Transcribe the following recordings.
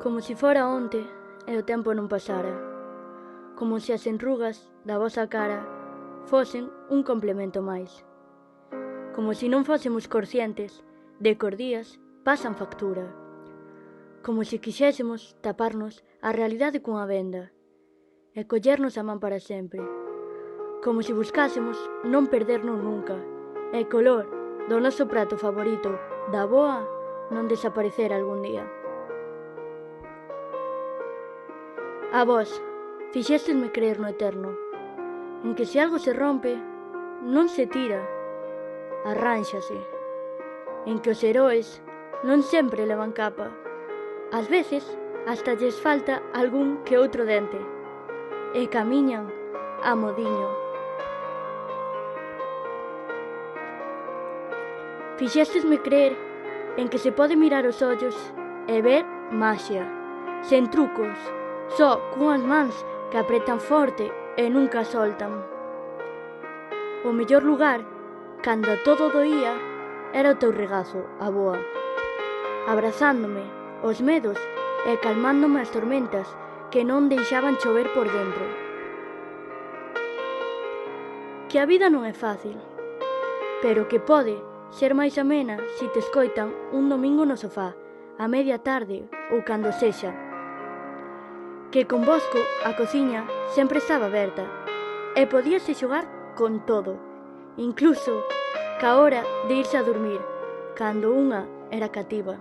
Como si fora onte e o tempo non pasara, como se as enrugas da vosa cara fosen un complemento máis, como si non fósemos conscientes de que os días pasan factura, como se quixésemos taparnos a realidade cunha venda e collernos a man para sempre, como se buscásemos non perdernos nunca e o color do noso prato favorito da avoa non desaparecer algún día. A vos, fixéstesme creer no eterno, en que se algo se rompe, non se tira, arránxase, en que os heroes non sempre levan capa, ás veces hasta lles falta algún que outro dente, e camiñan a modiño. Fixéstesme creer en que se pode mirar os ollos e ver maxia, sen trucos, só cunhas mans que apretan forte e nunca soltan. O mellor lugar, cando todo doía, era o teu regazo, avoa, abrazándome os medos e calmándome as tormentas que non deixaban chover por dentro. Que a vida non é fácil, pero que pode ser máis amena se te escoitan un domingo no sofá, a media tarde ou cando sexa. Que convosco a cociña sempre estaba aberta e podíase xogar con todo, incluso ca hora de irse a dormir, cando unha era cativa.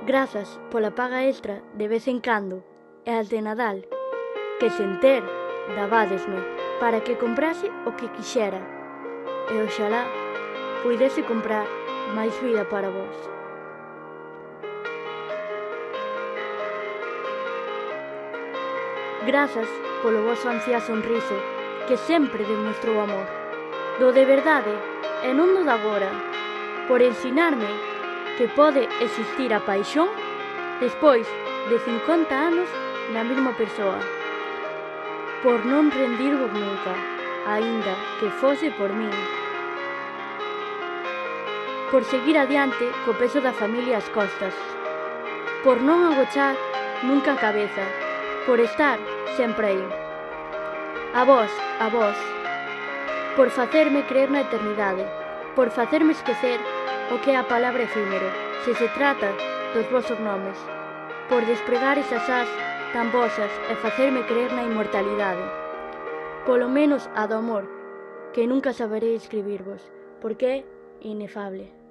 Grazas pola paga extra de vez en cando e as de Nadal, que sen ter dabádesme para que comprase o que quixera e oxalá puidese comprar máis vida para vos. Grazas polo voso anciá sonriso que sempre demostrou amor, do de verdade e non do de agora, por ensinarme que pode existir a paixón despois de 50 anos na mesma persoa, por non rendirvos nunca, aínda que fose por min, por seguir adiante co peso da familia ás costas, por non agochar nunca a cabeza, por estar sempre aí. A vos, por facerme creer na eternidade, por facerme esquecer o que é a palabra efímero, se se trata dos vosos nomes, por despregar esas ás tan vosas e facerme creer na inmortalidade, polo menos a do amor, que nunca saberei escribirvos, porque é inefable.